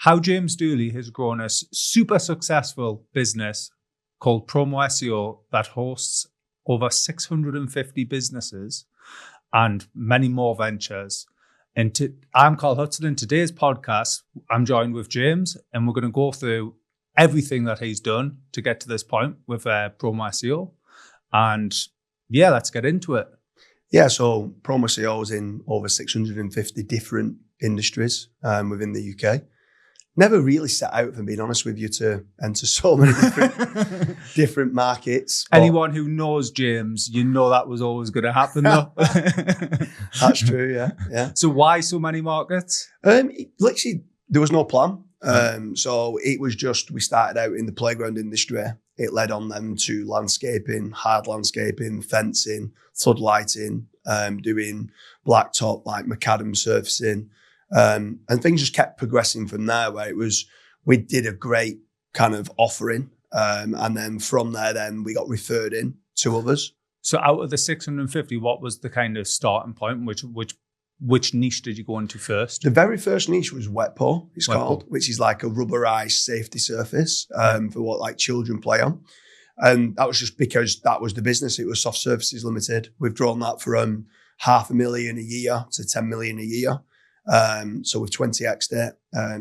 how James Dooley has grown a super successful business called Promo SEO that hosts over 650 businesses and many more ventures. I'm Karl Hudson. In today's podcast, I'm joined with James, and we're going to go through everything that he's done to get to this point with Promo SEO. And yeah, let's get into it. Yeah, so Promo SEO is in over 650 different industries within the UK. Never really set out, if I'm being honest with you, to enter so many different markets. Anyone who knows James, you know that was always going to happen, though. That's true, yeah. So why so many markets? Literally, there was no plan. So it was just, we started out in the playground industry. It led on then to landscaping, hard landscaping, fencing, floodlighting, doing blacktop, like macadam surfacing. And things just kept progressing from there, where we did a great kind of offering. And then from there, then we got referred in to others. So out of the 650, what was the kind of starting point? Which niche did you go into first? The very first niche was wet paw, it's called, which is like a rubberized safety surface for what like children play on. And that was just because that was the business. It was Soft Surfaces Limited. We've grown that from $500,000 a year to 10 million a year. So we've 20x'd it.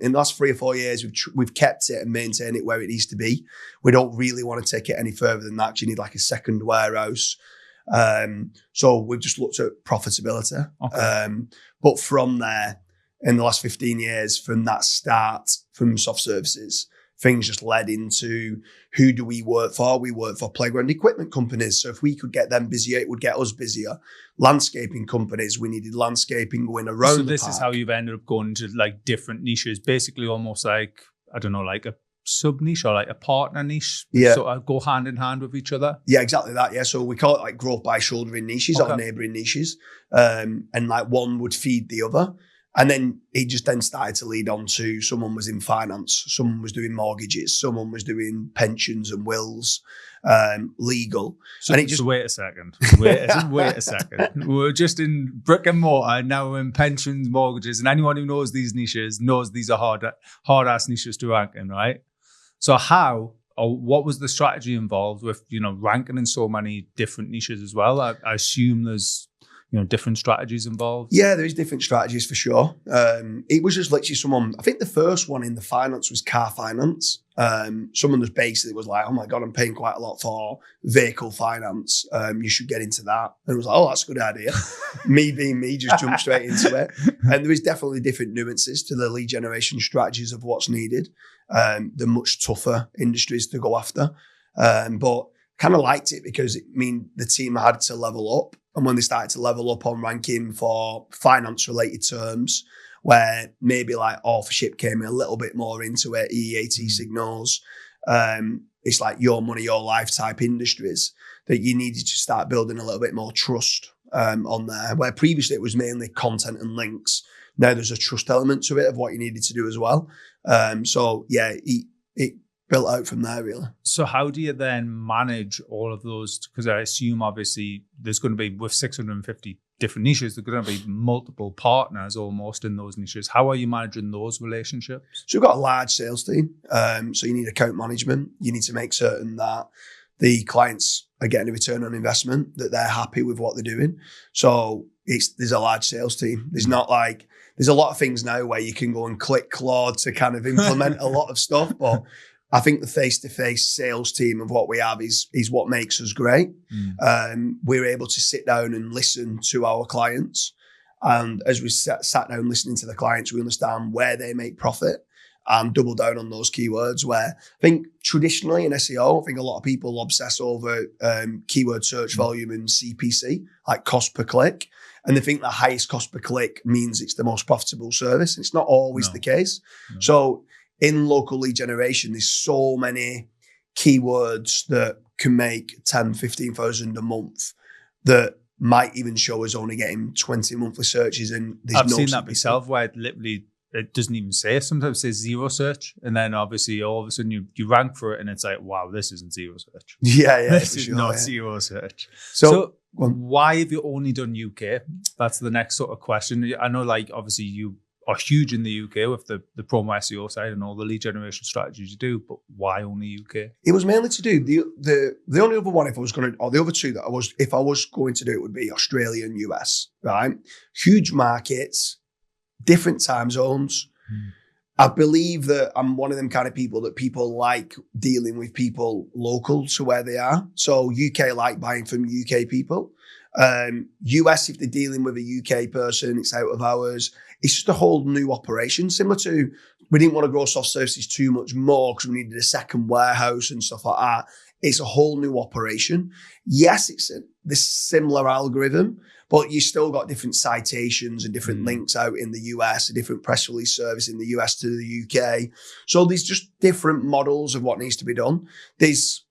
In the last 3 or 4 years, we've kept it and maintained it where it needs to be. We don't really want to take it any further than that. You need like a second warehouse. So we've just looked at profitability. Okay. But from there, in the last 15 years, from that start, from Soft Surfaces, things just led into who do we work for? We work for playground equipment companies. So if we could get them busier, it would get us busier. Landscaping companies, we needed landscaping going around. So this is how you've ended up going to like different niches, basically almost like, I don't know, like a sub niche or like a partner niche. Yeah. Sort of go hand in hand with each other. Yeah, exactly that. Yeah. So we call it like growth by shouldering niches or neighboring niches. And like one would feed the other. And then it just then started to lead on to someone was in finance, someone was doing mortgages, someone was doing pensions and wills, legal. So, and it just so wait a second. Wait a second. We're just in brick and mortar, and now we're in pensions, mortgages, and anyone who knows these niches knows these are hard ass niches to rank in, right? So how or what was the strategy involved with ranking in so many different niches as well? I assume there's different strategies involved? Yeah, there is different strategies for sure. It was just literally someone, I think the first one in the finance was car finance. Someone was basically was like, oh my God, I'm paying quite a lot for vehicle finance. You should get into that. And it was like, oh, that's a good idea. Me being me, just jumped straight into it. And there is definitely different nuances to the lead generation strategies of what's needed. They're much tougher industries to go after. But kind of liked it because it mean the team had to level up. And when they started to level up on ranking for finance-related terms, where maybe like authorship came a little bit more into it, EAT signals, it's like your money, your life type industries that you needed to start building a little bit more trust on there. Where previously it was mainly content and links. Now there's a trust element to it of what you needed to do as well. So yeah, it built out from there, really. So how do you then manage all of those? Because I assume obviously there's going to be, with 650 different niches, there's going to be multiple partners almost in those niches. How are you managing those relationships? So we've got a large sales team. So you need account management. You need to make certain that the clients are getting a return on investment, that they're happy with what they're doing. So there's a large sales team. There's not like, there's a lot of things now where you can go and click Claude to kind of implement a lot of stuff, but I think the face-to-face sales team of what we have is what makes us great. We're able to sit down and listen to our clients. And as we sat down listening to the clients, we understand where they make profit and double down on those keywords, where I think traditionally in SEO, I think a lot of people obsess over keyword search volume and CPC, like cost per click. And they think the highest cost per click means it's the most profitable service. It's not always the case. No. So in local lead generation, there's so many keywords that can make 10, 15,000 a month that might even show us only getting 20 monthly searches. And I've seen that myself where it doesn't even say. Sometimes it says zero search. And then obviously all of a sudden you rank for it and it's like, wow, this isn't zero search. Yeah. This is not zero search. So why have you only done UK? That's the next sort of question. I know like obviously you are huge in the UK with the Promo SEO side and all the lead generation strategies you do, but why only UK? It was mainly to do the only other one, if I was going to, or the other two that if I was going to do it, would be Australia and US, right? Huge markets, different time zones. I believe that I'm one of them kind of people that people like dealing with people local to where they are. So UK like buying from UK people. US, if they're dealing with a UK person, it's out of hours. It's just a whole new operation, similar to, we didn't want to grow soft services too much more because we needed a second warehouse and stuff like that. It's a whole new operation. Yes, it's this similar algorithm, but you still got different citations and different links out in the US, a different press release service in the US to the UK. So there's just different models of what needs to be done. There's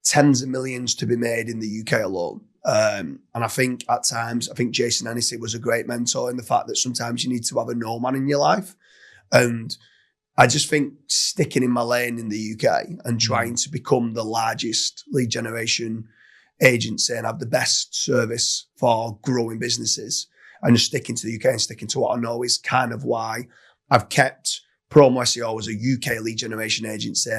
tens of millions to be made in the UK alone. And I think at times, Jason Hennessy was a great mentor in the fact that sometimes you need to have a no man in your life. And I just think sticking in my lane in the UK and trying to become the largest lead generation agency and have the best service for growing businesses and just sticking to the UK and sticking to what I know is kind of why I've kept Promo SEO as a UK lead generation agency,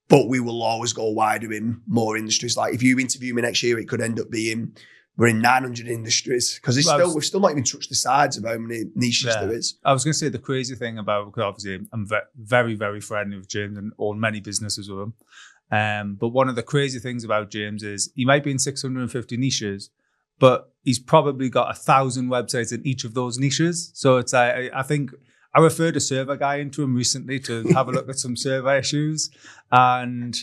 but we will always go wider in more industries. Like if you interview me next year, it could end up being we're in 900 industries because we've still not even touched the sides of how many niches there is. I was going to say the crazy thing about, because obviously I'm very, very friendly with James and own many businesses with him. But one of the crazy things about James is he might be in 650 niches, but he's probably got 1,000 websites in each of those niches. So it's I think I referred a server guy into him recently to have a look at some server issues, and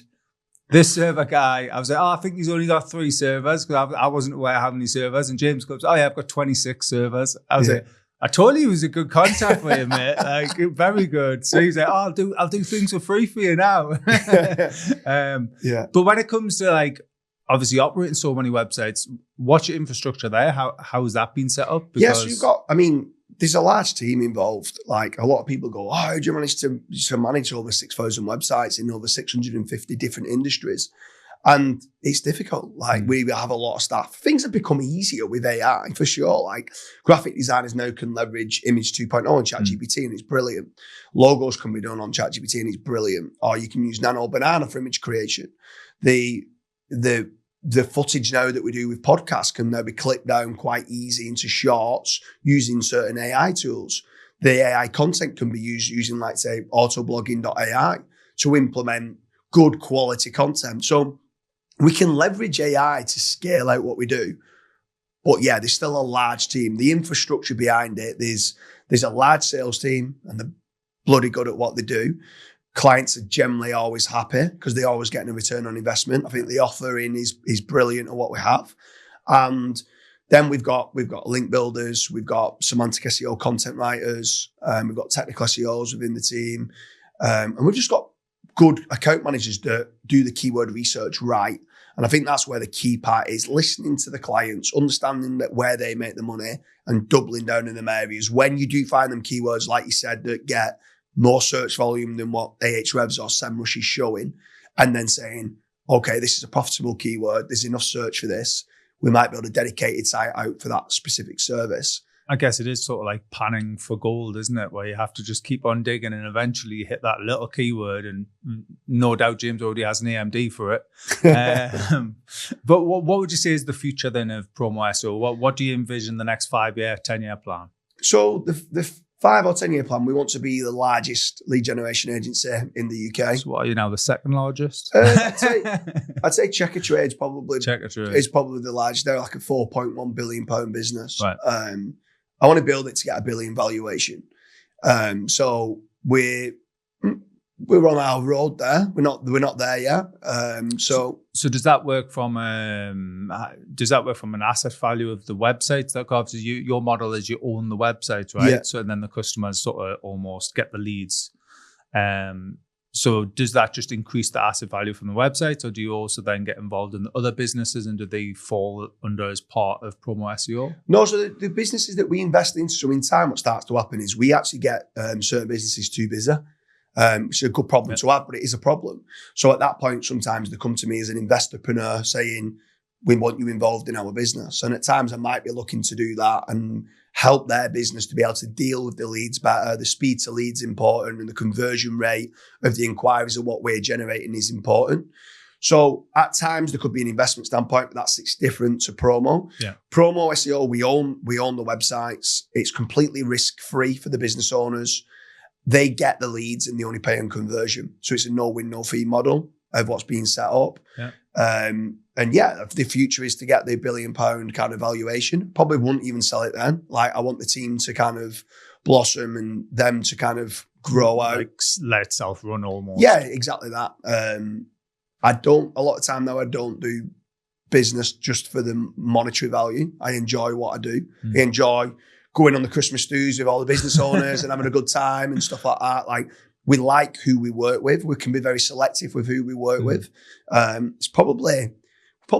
this server guy, I was like, I think he's only got 3 servers because I wasn't aware how many servers. And James goes, yeah, I've got 26 servers. I was like, I told you he was a good contact for you, mate. Like, very good. So he's like, I'll do things for free for you now. But when it comes to like obviously operating so many websites, what's your infrastructure there? How's that been set up? Because so you've got, there's a large team involved. Like a lot of people go, how do you manage to manage over 6,000 websites in over 650 different industries? And it's difficult. Like we have a lot of staff. Things have become easier with AI for sure. Like graphic designers now can leverage Image 2.0 on ChatGPT and it's brilliant. Logos can be done on ChatGPT and it's brilliant. Or you can use Nano Banana for image creation. The footage now that we do with podcasts can now be clipped down quite easy into shorts using certain AI tools. The AI content can be used using, like, say, autoblogging.ai to implement good quality content. So we can leverage AI to scale out what we do. But yeah, there's still a large team. The infrastructure behind it, there's a large sales team and they're bloody good at what they do. Clients are generally always happy because they're always getting a return on investment. I think the offering is brilliant at what we have. And then we've got link builders, we've got semantic SEO content writers, we've got technical SEOs within the team. And we've just got good account managers that do the keyword research right. And I think that's where the key part is, listening to the clients, understanding that where they make the money and doubling down in them areas. When you do find them keywords, like you said, that get more search volume than what Ahrefs or SEMrush is showing, and then saying, okay, this is a profitable keyword, there's enough search for this, we might build a dedicated site out for that specific service. I guess it is sort of like panning for gold, isn't it? Where you have to just keep on digging and eventually you hit that little keyword, and no doubt James already has an AMD for it. But what would you say is the future then of Promo SEO? What do you envision the next 5-year, 10-year plan? So the 5 or 10-year plan, we want to be the largest lead generation agency in the UK. So what are you now, the second largest? I'd say Checkatrade is probably the largest. They're like a £4.1 billion business. Right. I want to build it to get a billion valuation. So we're on our road there. We're not there yet. So does that work from an asset value of the websites? That obviously your model is you own the websites, right? Yeah. So then the customers sort of almost get the leads. So does that just increase the asset value from the websites, or do you also then get involved in the other businesses, and do they fall under as part of Promo SEO? No, so the businesses that we invest into, so in time what starts to happen is we actually get certain businesses too busy. Which is a good problem to have, but it is a problem. So at that point, sometimes they come to me as an investorpreneur saying, we want you involved in our business. And at times I might be looking to do that and help their business to be able to deal with the leads better. The speed to leads important, and the conversion rate of the inquiries of what we're generating is important. So at times there could be an investment standpoint, but it's different to promo. Yeah. Promo SEO, we own the websites. It's completely risk-free for the business owners. They get the leads and they only pay on conversion. So it's a no-win, no-fee model of what's being set up. Yeah. The future is to get the £1 billion kind of valuation. Probably wouldn't even sell it then. Like, I want the team to kind of blossom and them to kind of grow out. Like, let itself run almost. Yeah, exactly that. A lot of time now, I don't do business just for the monetary value. I enjoy what I do. I enjoy going on the Christmas stews with all the business owners and having a good time and stuff like that. Like, we like who we work with. We can be very selective with who we work with. It's probably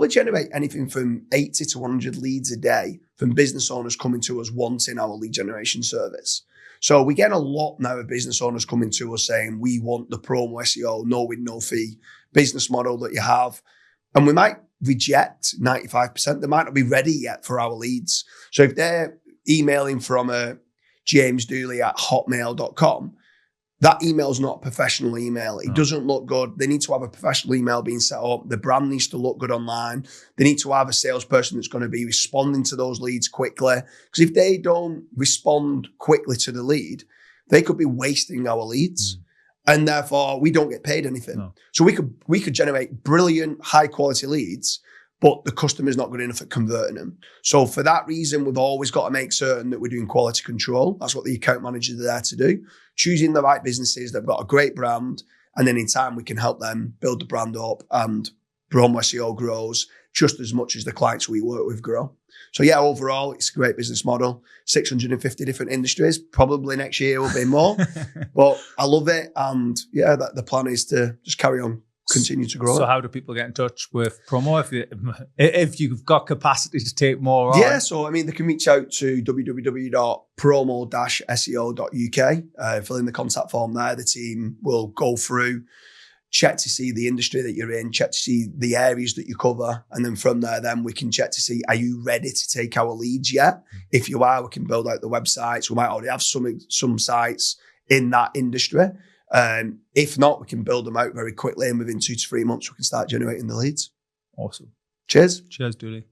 generate anything from 80 to 100 leads a day from business owners coming to us wanting our lead generation service. So we get a lot now of business owners coming to us saying, we want the Promo SEO, no win, no fee business model that you have. And we might reject 95%. They might not be ready yet for our leads. So if they're emailing from a James Dooley at hotmail.com, that email is not a professional email. It doesn't look good. They need to have a professional email being set up. The brand needs to look good online. They need to have a salesperson that's going to be responding to those leads quickly. Because if they don't respond quickly to the lead, they could be wasting our leads. And therefore, we don't get paid anything. No. So we could generate brilliant, high quality leads, but the customer's not good enough at converting them. So for that reason, we've always got to make certain that we're doing quality control. That's what the account managers are there to do. Choosing the right businesses that have got a great brand, and then in time we can help them build the brand up, and Promo SEO grows just as much as the clients we work with grow. So yeah, overall, it's a great business model. 650 different industries. Probably next year will be more, but I love it. And yeah, the plan is to just carry on, continue to grow. So how do people get in touch with Promo if you've got capacity to take more on? Yeah, so I mean, they can reach out to www.promo-seo.uk, fill in the contact form there. The team will go through, check to see the industry that you're in, check to see the areas that you cover. And then from there, then we can check to see, are you ready to take our leads yet? If you are, we can build out the websites. We might already have some sites in that industry. If not, we can build them out very quickly, and within 2 to 3 months, we can start generating the leads. Awesome. Cheers. Cheers, Dooley.